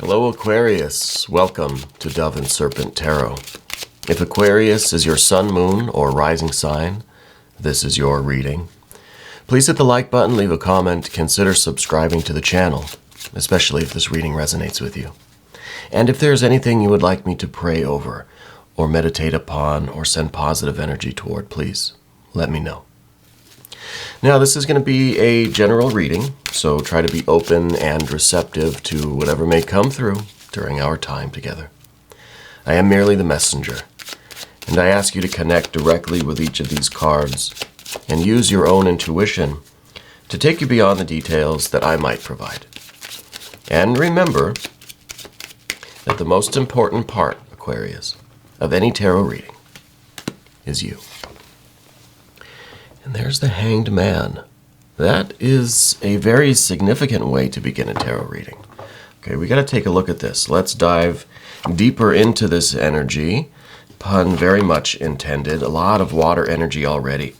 Hello Aquarius, welcome to Dove and Serpent Tarot. If Aquarius is your sun, moon, or rising sign, this is your reading. Please hit the like button, leave a comment, consider subscribing to the channel, especially if this reading resonates with you. And if there's anything you would like me to pray over, or meditate upon, or send positive energy toward, please let me know. Now, this is going to be a general reading, so try to be open and receptive to whatever may come through during our time together. I am merely the messenger, and I ask you to connect directly with each of these cards and use your own intuition to take you beyond the details that I might provide. And remember that the most important part, Aquarius, of any tarot reading is you. And there's the Hanged Man. That is a very significant way to begin a tarot reading. Okay, we got to take a look at this. Let's dive deeper into this energy. Pun very much intended. A lot of water energy already.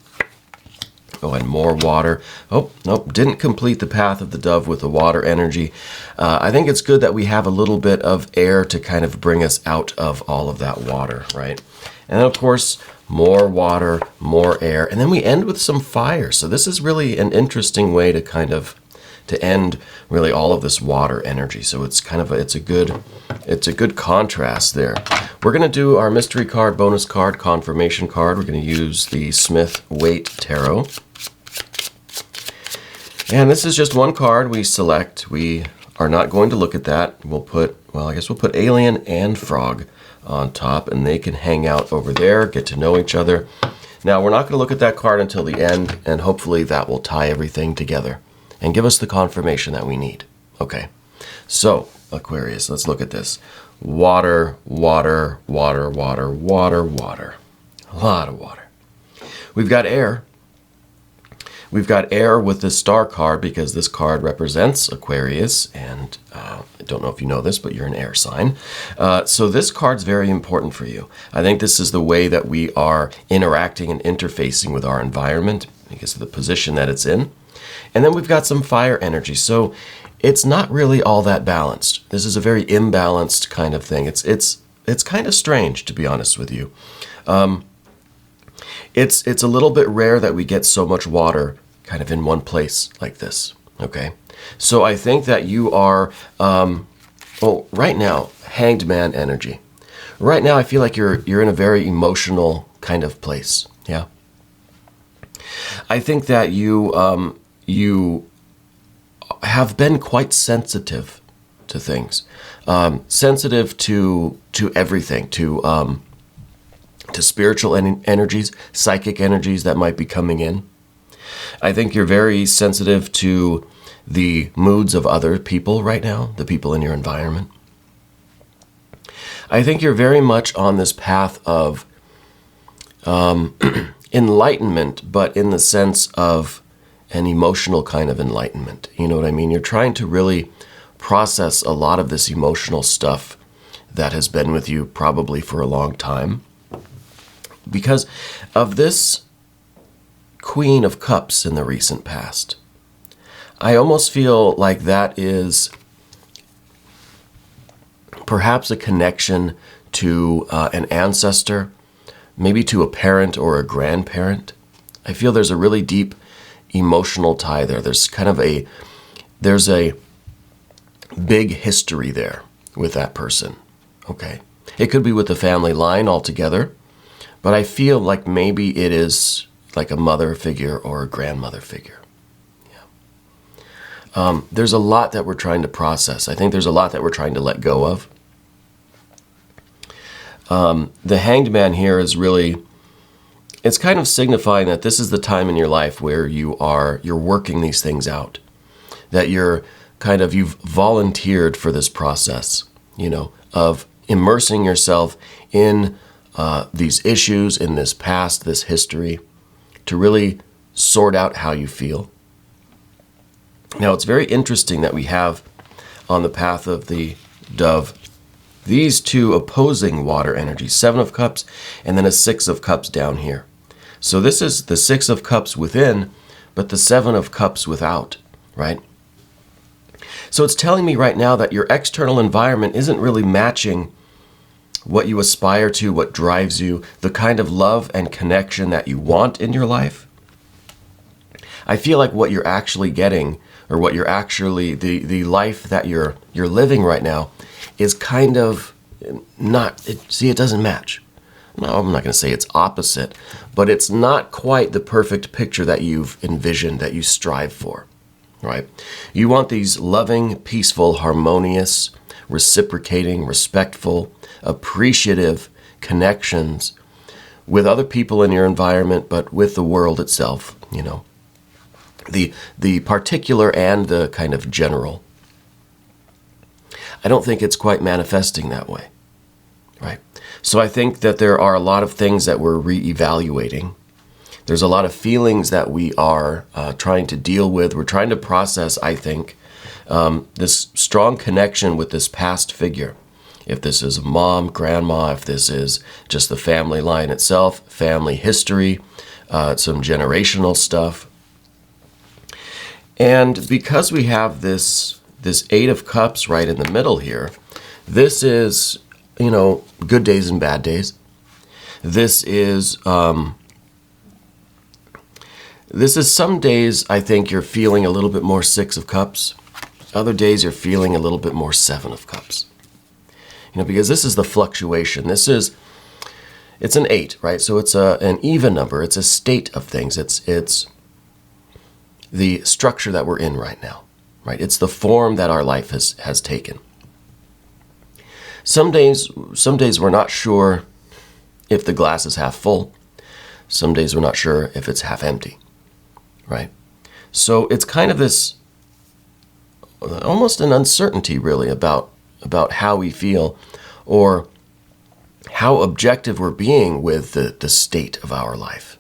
Oh, and more water. Oh, nope, didn't complete the path of the dove with the water energy. I think it's good that we have a little bit of air to kind of bring us out of all of that water, right? And then, of course, more water, more air, and then we end with some fire. So this is really an interesting way to kind of to end really all of this water energy. So it's kind of it's a good contrast there. We're going to do our mystery card, bonus card, confirmation card. We're going to use the Smith-Waite Tarot. And this is just one card we select. We are not going to look at that. We'll put, well, I guess we'll put alien and frog on top, and they can hang out over there, get to know each other. Now, we're not going to look at that card until the end, and hopefully that will tie everything together and give us the confirmation that we need. Okay, so Aquarius, let's look at this. Water, water, water, water, water, water. A lot of water. We've got air. We've got air with this star card because this card represents Aquarius, and I don't know if you know this, but you're an air sign. So this card's very important for you. I think this is the way that we are interacting and interfacing with our environment because of the position that it's in. And then we've got some fire energy, so it's not really all that balanced. This is a very imbalanced kind of thing. It's kind of strange, to be honest with you. It's a little bit rare that we get so much water kind of in one place like this, okay? So I think that you are, well, right now, Hanged Man energy. Right now, I feel like you're in a very emotional kind of place, yeah? I think that you have been quite sensitive to things, sensitive to everything, to spiritual energies, psychic energies that might be coming in. I think you're very sensitive to the moods of other people right now, the people in your environment. I think you're very much on this path of enlightenment, but in the sense of an emotional kind of enlightenment. You know what I mean? You're trying to really process a lot of this emotional stuff that has been with you probably for a long time. Because of this Queen of Cups in the recent past, I almost feel like that is perhaps a connection to an ancestor, maybe to a parent or a grandparent. I feel there's a really deep emotional tie there. There's a big history there with that person, okay? It could be with the family line altogether, but I feel like maybe it is like a mother figure or a grandmother figure. Yeah. There's a lot that we're trying to process. I think there's a lot that we're trying to let go of. The Hanged Man here is really, it's kind of signifying that this is the time in your life where you're working these things out. That you've volunteered for this process, you know, of immersing yourself in these issues, in this past, this history, to really sort out how you feel. Now, it's very interesting that we have on the path of the dove these two opposing water energies, 7 of Cups and then a 6 of Cups down here. So this is the 6 of Cups within, but the 7 of Cups without, right? So it's telling me right now that your external environment isn't really matching what you aspire to, what drives you, the kind of love and connection that you want in your life. I feel like what you're actually getting, or what you're actually, the life that you're living right now is kind of not, it doesn't match. No, I'm not going to say it's opposite, but it's not quite the perfect picture that you've envisioned, that you strive for, right? You want these loving, peaceful, harmonious, reciprocating, respectful, appreciative connections with other people in your environment, but with the world itself, you know. The particular and the kind of general. I don't think it's quite manifesting that way, right? So I think that there are a lot of things that we're reevaluating. There's a lot of feelings that we are trying to deal with. We're trying to process, I think, this strong connection with this past figure. If this is mom, grandma, if this is just the family line itself, family history, some generational stuff. And because we have this Eight of Cups right in the middle here, this is, you know, good days and bad days. This is some days I think you're feeling a little bit more Six of Cups. Other days you're feeling a little bit more Seven of Cups. You know, because this is the fluctuation. It's an 8, right? So it's an even number. It's a state of things. It's the structure that we're in right now, right? It's the form that our life has taken. Some days we're not sure if the glass is half full. Some days we're not sure if it's half empty, right? So it's kind of this, almost an uncertainty really about how we feel, or how objective we're being with the state of our life.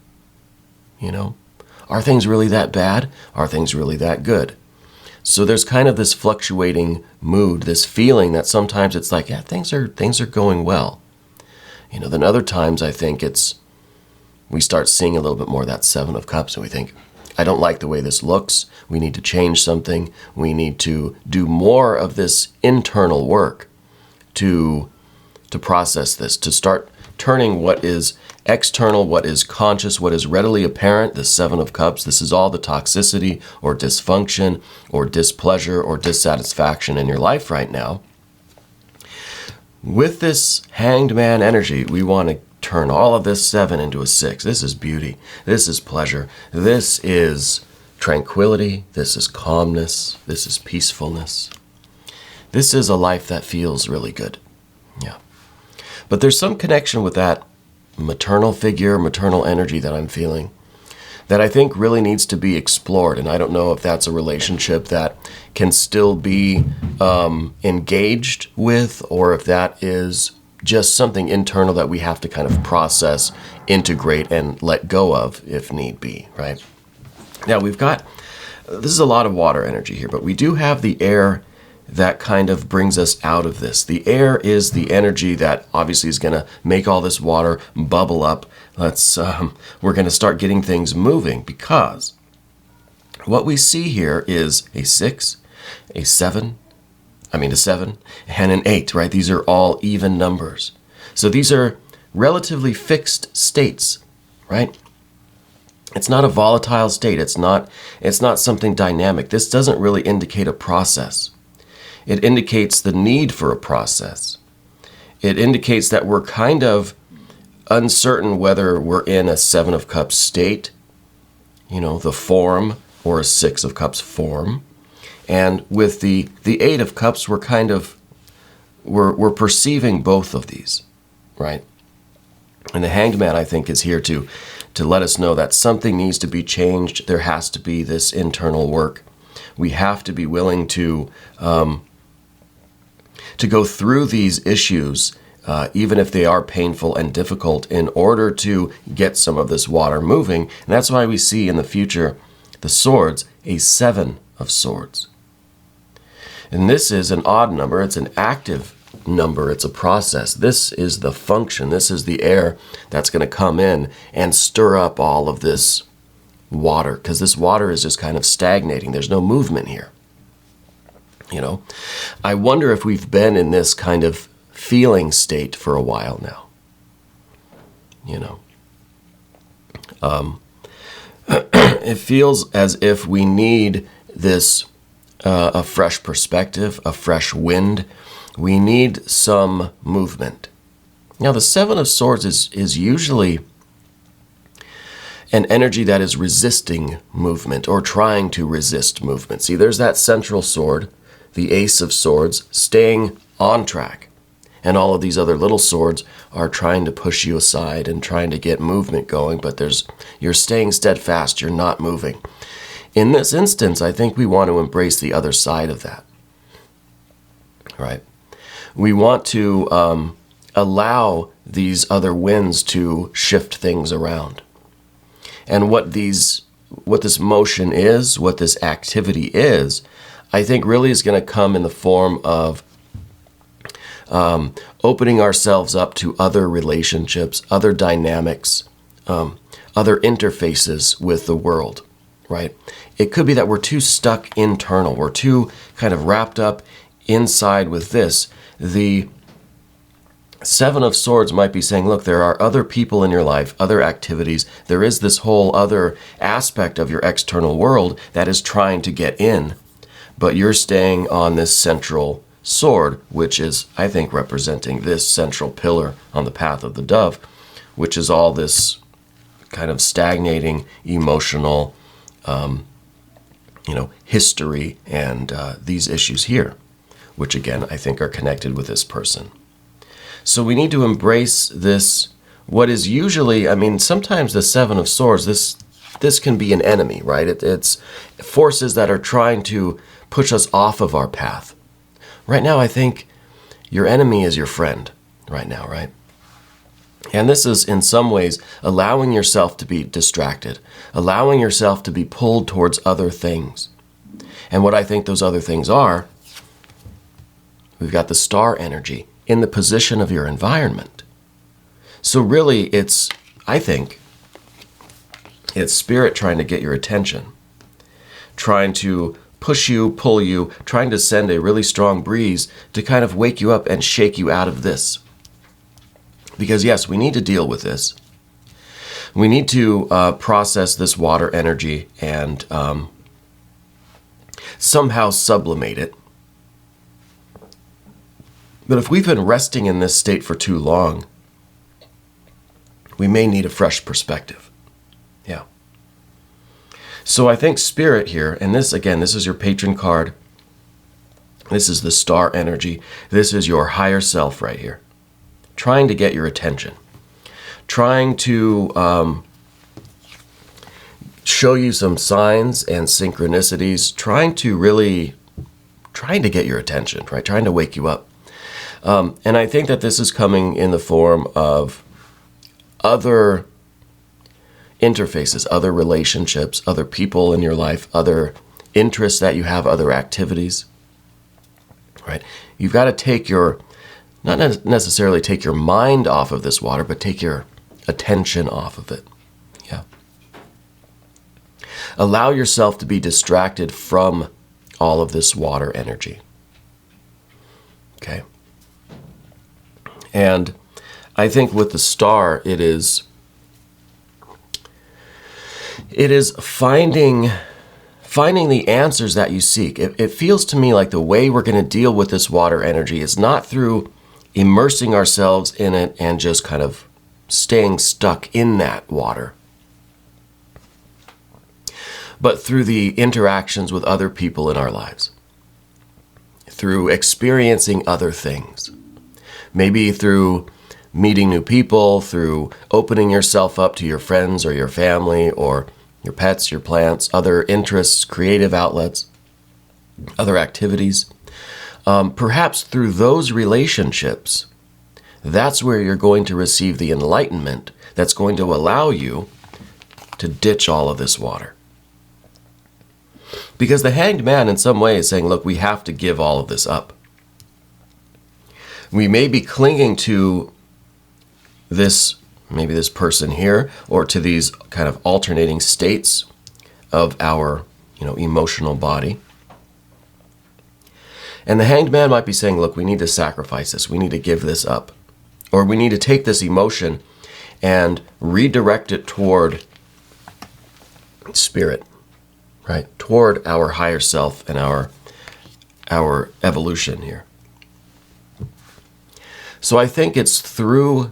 You know, are things really that bad? Are things really that good? So there's kind of this fluctuating mood, this feeling that sometimes it's like, yeah, things are going well. You know, then other times I think we start seeing a little bit more of that Seven of Cups, and we think, I don't like the way this looks. We need to change something. We need to do more of this internal work to process this, to start turning what is external, what is conscious, what is readily apparent, the Seven of Cups. This is all the toxicity or dysfunction or displeasure or dissatisfaction in your life right now. With this Hanged Man energy, we want to turn all of this 7 into a 6. This is beauty. This is pleasure. This is tranquility. This is calmness. This is peacefulness. This is a life that feels really good. Yeah. But there's some connection with that maternal figure, maternal energy that I'm feeling that I think really needs to be explored. And I don't know if that's a relationship that can still be engaged with, or if that is just something internal that we have to kind of process, integrate, and let go of if need be, right? Now this is a lot of water energy here, but we do have the air that kind of brings us out of this. The air is the energy that obviously is going to make all this water bubble up. We're going to start getting things moving, because what we see here is a 6, a 7, a 7, and an 8, right? These are all even numbers. So these are relatively fixed states, right? It's not a volatile state. It's not something dynamic. This doesn't really indicate a process. It indicates the need for a process. It indicates that we're kind of uncertain whether we're in a 7 of Cups state, the form, or a 6 of Cups form. And with the 8 of Cups, we're perceiving both of these, right? And the Hanged Man, I think, is here to let us know that something needs to be changed. There has to be this internal work. We have to be willing to go through these issues, even if they are painful and difficult, in order to get some of this water moving. And that's why we see in the future the swords, a 7 of Swords. And this is an odd number. It's an active number. It's a process. This is the function. This is the air that's going to come in and stir up all of this water, because this water is just kind of stagnating. There's no movement here. You know, I wonder if we've been in this kind of feeling state for a while now. You know, it feels as if we need this, a fresh perspective, a fresh wind. We need some movement. Now, the Seven of Swords is usually an energy that is resisting movement or trying to resist movement. See, there's that central sword, the Ace of Swords, staying on track. And all of these other little swords are trying to push you aside and trying to get movement going, but you're staying steadfast, you're not moving. In this instance, I think we want to embrace the other side of that, right? We want to allow these other winds to shift things around. And what this motion is, what this activity is, I think really is going to come in the form of opening ourselves up to other relationships, other dynamics, other interfaces with the world, right? It could be that we're too stuck internal. We're too kind of wrapped up inside with this. The Seven of Swords might be saying, look, there are other people in your life, other activities. There is this whole other aspect of your external world that is trying to get in, but you're staying on this central sword, which is, I think, representing this central pillar on the path of the dove, which is all this kind of stagnating emotional, history and these issues here, which again, I think are connected with this person. So we need to embrace this, what is usually, sometimes the Seven of Swords, this can be an enemy, right? It's forces that are trying to push us off of our path. Right now, I think your enemy is your friend right now, right? And this is in some ways allowing yourself to be distracted, allowing yourself to be pulled towards other things. And what I think those other things are, we've got the star energy in the position of your environment. So really I think it's spirit trying to get your attention, trying to push you, pull you, trying to send a really strong breeze to kind of wake you up and shake you out of this. Because yes, we need to deal with this. We need to process this water energy and somehow sublimate it. But if we've been resting in this state for too long, we may need a fresh perspective. Yeah. So I think spirit here, and this is your patron card. This is the star energy. This is your higher self right here, trying to get your attention, trying to show you some signs and synchronicities, trying to get your attention, right? Trying to wake you up. And I think that this is coming in the form of other interfaces, other relationships, other people in your life, other interests that you have, other activities, right? You've got to not necessarily take your mind off of this water, but take your attention off of it. Yeah. Allow yourself to be distracted from all of this water energy. Okay. And I think with the star, it is finding the answers that you seek. It feels to me like the way we're going to deal with this water energy is not through immersing ourselves in it and just kind of staying stuck in that water, but through the interactions with other people in our lives, through experiencing other things. Maybe through meeting new people, through opening yourself up to your friends or your family or your pets, your plants, other interests, creative outlets, other activities. Perhaps through those relationships, that's where you're going to receive the enlightenment that's going to allow you to ditch all of this water. Because the Hanged Man in some way is saying, look, we have to give all of this up. We may be clinging to maybe this person here, or to these kind of alternating states of our, emotional body. And the Hanged Man might be saying, look, we need to sacrifice this. We need to give this up. Or we need to take this emotion and redirect it toward spirit, right? Toward our higher self and our evolution here. So I think it's through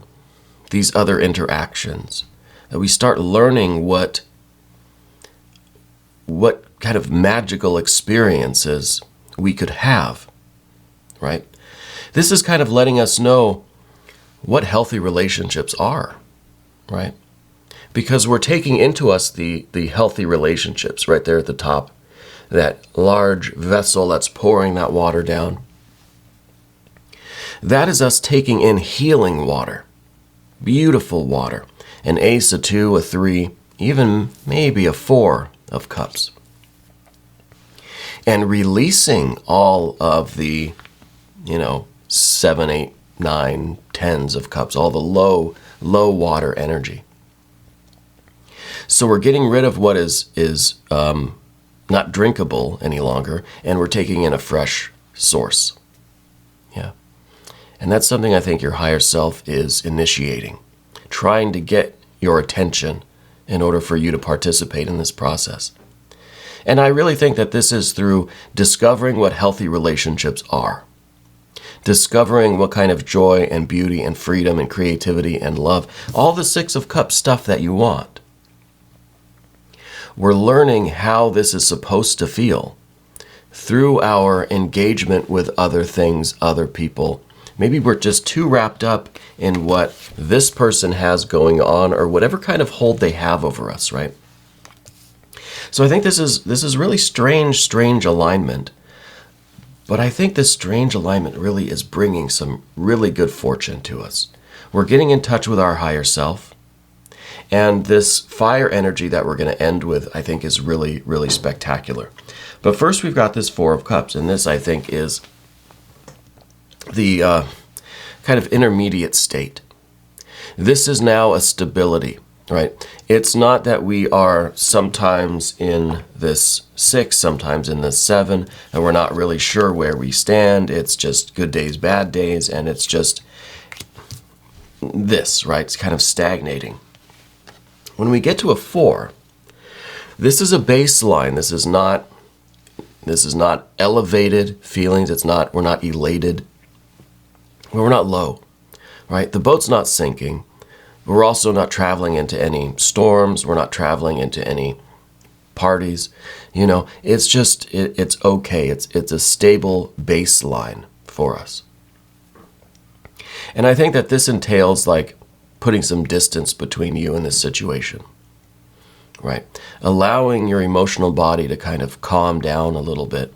these other interactions that we start learning what kind of magical experiences we could have, right? This is kind of letting us know what healthy relationships are, right? Because we're taking into us the healthy relationships right there at the top, that large vessel that's pouring that water down. That is us taking in healing water, beautiful water, an ace, a 2, a 3, even maybe a 4 of cups. And releasing all of the, 7, 8, 9, 10s of cups, all the low water energy. So we're getting rid of what is not drinkable any longer, and we're taking in a fresh source. Yeah. And that's something I think your higher self is initiating, trying to get your attention in order for you to participate in this process. And I really think that this is through discovering what healthy relationships are, discovering what kind of joy and beauty and freedom and creativity and love, all the 6 of Cups stuff that you want. We're learning how this is supposed to feel through our engagement with other things, other people. Maybe we're just too wrapped up in what this person has going on or whatever kind of hold they have over us, right? So I think this is really strange alignment. But I think this strange alignment really is bringing some really good fortune to us. We're getting in touch with our higher self. And this fire energy that we're going to end with, I think, is really, really spectacular. But first, we've got this 4 of Cups. And this, I think, is the kind of intermediate state. This is now a stability, right? It's not that we are sometimes in this 6, sometimes in this 7, and we're not really sure where we stand. It's just good days, bad days, and it's just this, right? It's kind of stagnating. When we get to a 4, this is a baseline. This is not elevated feelings. We're not elated. We're not low, right? The boat's not sinking. We're also not traveling into any storms. We're not traveling into any parties. It's just, it's okay. It's a stable baseline for us. And I think that this entails like putting some distance between you and this situation, right? Allowing your emotional body to kind of calm down a little bit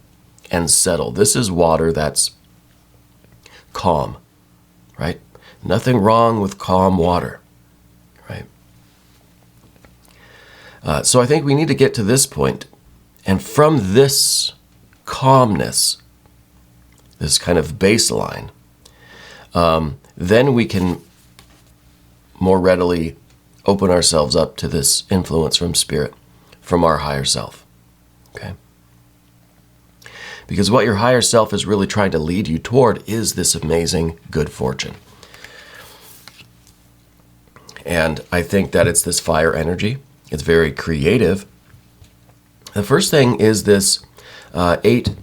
and settle. This is water that's calm, right? Nothing wrong with calm water, right? So I think we need to get to this point, and from this calmness, this kind of baseline, then we can more readily open ourselves up to this influence from spirit, from our higher self, okay? Because what your higher self is really trying to lead you toward is this amazing good fortune. And I think that it's this fire energy. It's very creative. The first thing is this 8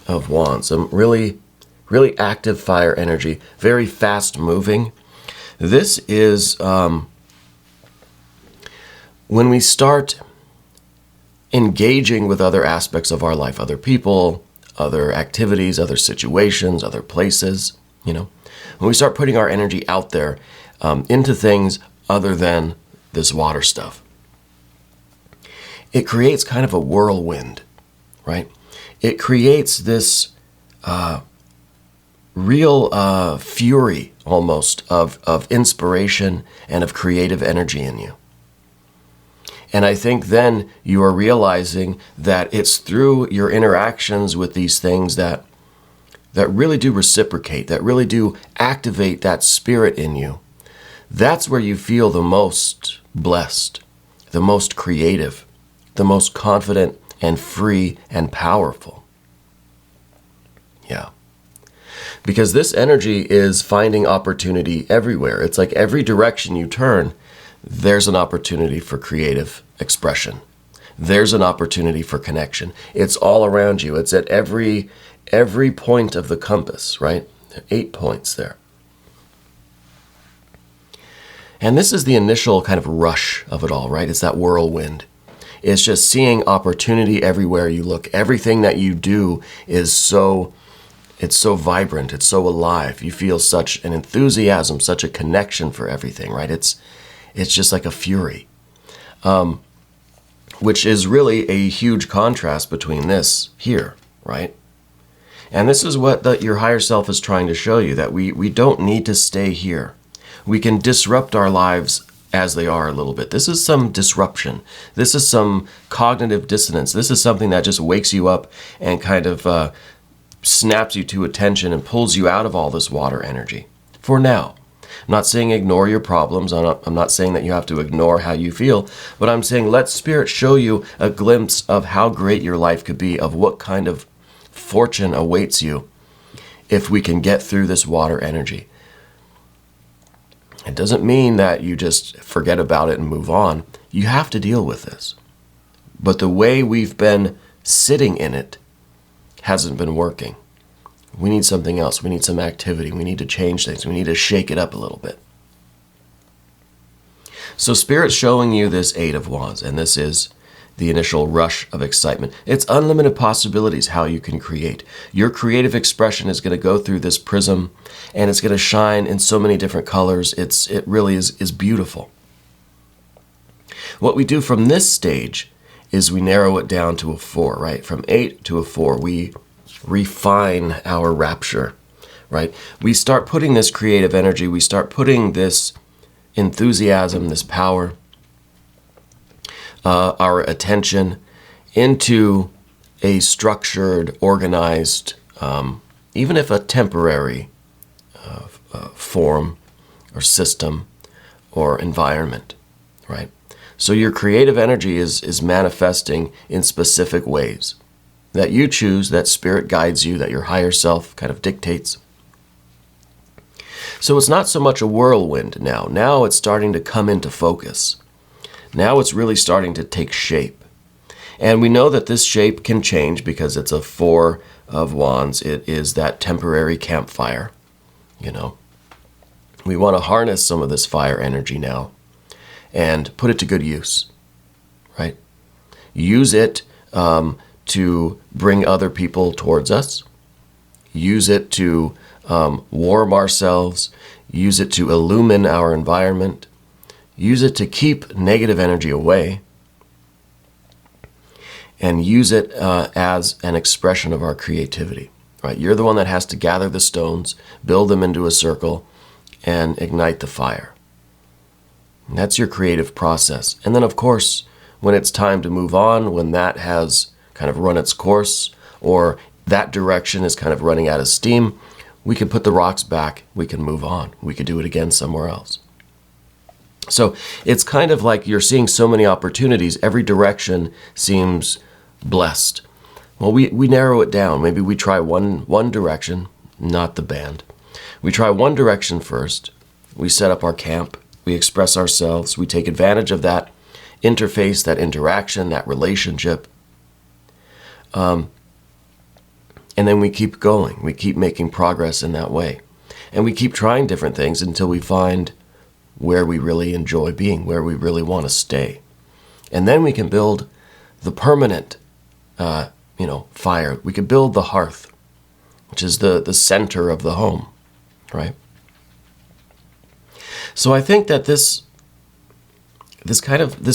of Wands, some really, really active fire energy, very fast moving. This is when we start engaging with other aspects of our life, other people, other activities, other situations, other places, when we start putting our energy out there into things other than this water stuff. It creates kind of a whirlwind, right? It creates this real fury almost of inspiration and of creative energy in you. And I think then you are realizing that it's through your interactions with these things that really do reciprocate, that really do activate that spirit in you. That's where you feel the most blessed, the most creative, the most confident and free and powerful. Because this energy is finding opportunity everywhere. It's like every direction you turn, there's an opportunity for creative expression. There's an opportunity for connection. It's all around you. It's at every point of the compass, right? 8 points there. And this is the initial kind of rush of it all, right? It's that whirlwind. It's just seeing opportunity everywhere you look. Everything that you do is it's so vibrant. It's so alive. You feel such an enthusiasm, such a connection for everything, right? It's just like a fury, which is really a huge contrast between this here, right? And this is what your higher self is trying to show you, that we don't need to stay here. We can disrupt our lives as they are a little bit. This is some disruption. This is some cognitive dissonance. This is something that just wakes you up and kind of snaps you to attention and pulls you out of all this water energy. For now. I'm not saying ignore your problems. I'm not saying that you have to ignore how you feel, but I'm saying let Spirit show you a glimpse of how great your life could be, of what kind of fortune awaits you if we can get through this water energy. It doesn't mean that you just forget about it and move on. You have to deal with this. But the way we've been sitting in it hasn't been working. We need something else. We need some activity. We need to change things. We need to shake it up a little bit. So Spirit's showing you this 8 of Wands, and this is the initial rush of excitement. It's unlimited possibilities how you can create. Your creative expression is going to go through this prism, and it's going to shine in so many different colors. It really is beautiful. What we do from this stage is we narrow it down to a 4, right? From 8 to a 4, we refine our rapture, right? We start putting this creative energy, we start putting this enthusiasm, this power, our attention into a structured, organized, even if a temporary form or system or environment, right? So your creative energy is manifesting in specific ways that you choose, that Spirit guides you, that your higher self kind of dictates. So it's not so much a whirlwind now. Now it's starting to come into focus. Now it's really starting to take shape. And we know that this shape can change because it's a 4 of Wands. It is that temporary campfire, you know. We want to harness some of this fire energy now and put it to good use, right? Use it to bring other people towards us. Use it to warm ourselves. Use it to illumine our environment. Use it to keep negative energy away. And use it as an expression of our creativity, right? You're the one that has to gather the stones, build them into a circle, and ignite the fire. And that's your creative process. And then, of course, when it's time to move on, when that has kind of run its course, or that direction is kind of running out of steam, we can put the rocks back, we can move on. We could do it again somewhere else. So it's kind of like you're seeing so many opportunities. Every direction seems blessed. Well, we narrow it down. Maybe we try one direction, not the band. We try one direction first. We set up our camp. We express ourselves. We take advantage of that interface, that interaction, that relationship. And then we keep going. We keep making progress in that way. And we keep trying different things until we find where we really enjoy being, where we really want to stay. And then we can build the permanent, fire. We could build the hearth, which is the center of the home, right? So I think that this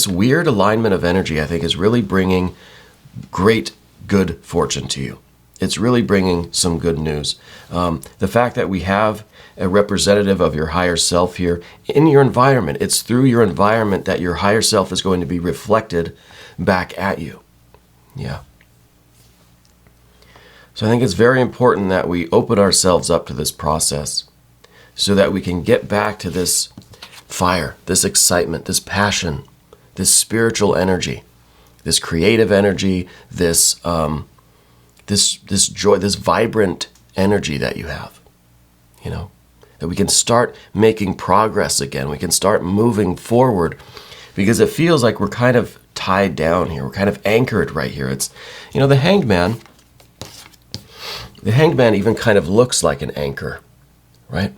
weird alignment of energy, I think, is really bringing great good fortune to you. It's really bringing some good news. The fact that we have a representative of your higher self here in your environment, it's through your environment that your higher self is going to be reflected back at you. Yeah. So I think it's very important that we open ourselves up to this process so that we can get back to this fire, this excitement, this passion, this spiritual energy, this creative energy, this joy, this vibrant energy that you have. you know, that we can start making progress again. We can start moving forward, because it feels like we're kind of tied down here. We're kind of anchored right here. It's, you know, the Hanged Man even kind of looks like an anchor, right?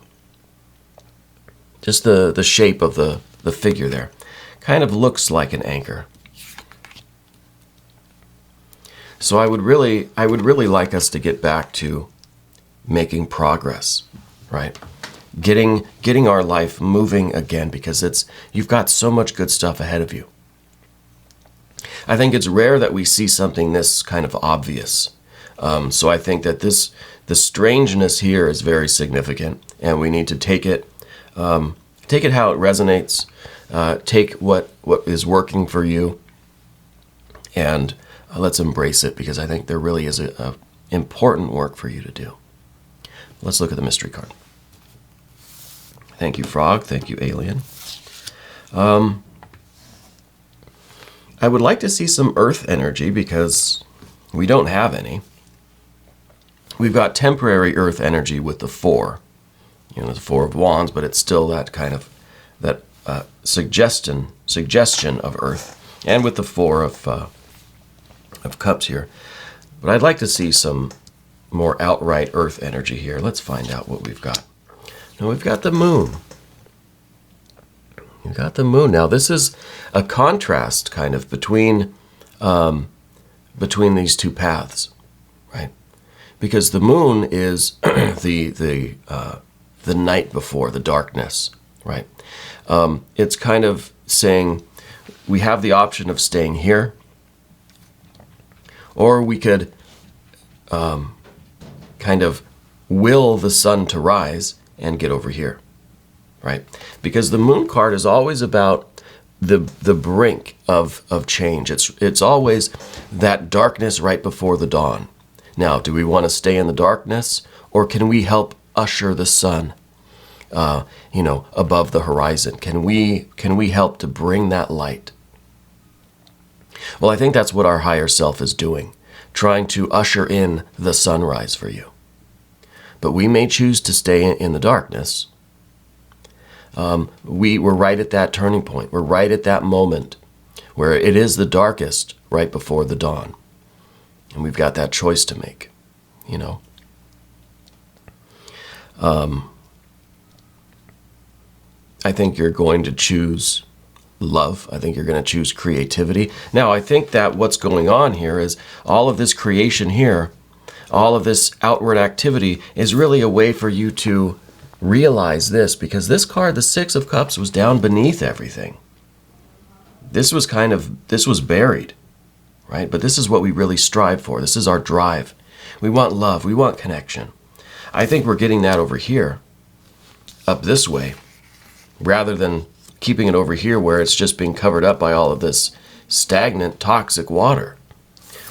Just the shape of the figure there kind of looks like an anchor. So I would really like us to get back to making progress, right? Getting our life moving again, because you've got so much good stuff ahead of you. I think it's rare that we see something this kind of obvious. So I think that the strangeness here is very significant, and we need to take it how it resonates, take what is working for you, and let's embrace it, because I think there really is a important work for you to do. Let's look at the mystery card. Thank you, Frog. Thank you, Alien. I would like to see some earth energy, because we don't have any. We've got temporary earth energy with the 4. You know, the 4 of Wands, but it's still that kind of suggestion of earth. And with the 4 of Cups here. But I'd like to see some more outright earth energy here. Let's find out what we've got. Now we've got the Moon. You've got the Moon. Now this is a contrast kind of between these two paths, right? Because the Moon is the night before, the darkness, right? It's kind of saying we have the option of staying here, or we could kind of will the sun to rise and get over here, right? Because the Moon card is always about the brink of change. It's always that darkness right before the dawn. Now, do we want to stay in the darkness, or can we help usher the sun, above the horizon? Can we help to bring that light? Well, I think that's what our higher self is doing, trying to usher in the sunrise for you. But we may choose to stay in the darkness. We're right at that turning point. We're right at that moment where it is the darkest right before the dawn. And we've got that choice to make, you know. I think you're going to choose love. I think you're going to choose creativity. Now, I think that what's going on here is all of this creation here, all of this outward activity is really a way for you to realize this, because this card, the 6 of Cups, was down beneath everything. This was buried, right? But this is what we really strive for. This is our drive. We want love. We want connection. I think we're getting that over here, up this way, rather than keeping it over here where it's just being covered up by all of this stagnant, toxic water.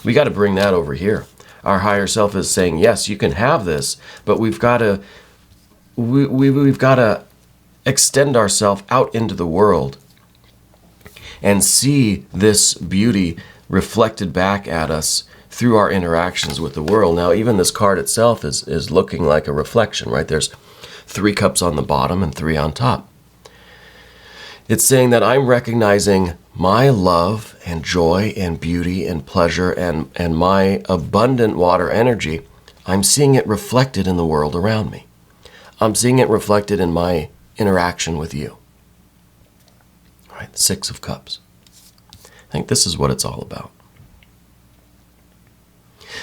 We got to bring that over here. Our higher self is saying, yes, you can have this, but we've got to extend ourselves out into the world and see this beauty reflected back at us through our interactions with the world. Now, even this card itself is looking like a reflection, right? There's 3 cups on the bottom and 3 on top. It's saying that I'm recognizing my love and joy and beauty and pleasure and my abundant water energy. I'm seeing it reflected in the world around me. I'm seeing it reflected in my interaction with you. All right, 6 of Cups. I think this is what it's all about.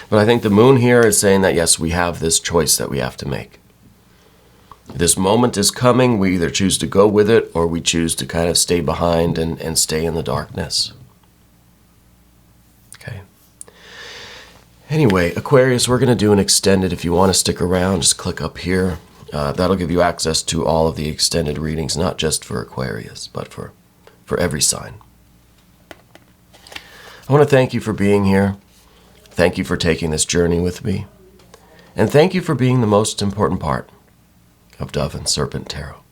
But I think the Moon here is saying that, yes, we have this choice that we have to make. This moment is coming. We either choose to go with it, or we choose to kind of stay behind and stay in the darkness. Okay. Anyway, Aquarius, we're going to do an extended. If you want to stick around, just click up here. That'll give you access to all of the extended readings, not just for Aquarius, but for every sign. I want to thank you for being here. Thank you for taking this journey with me. And thank you for being the most important part of Dove and Serpent Tarot.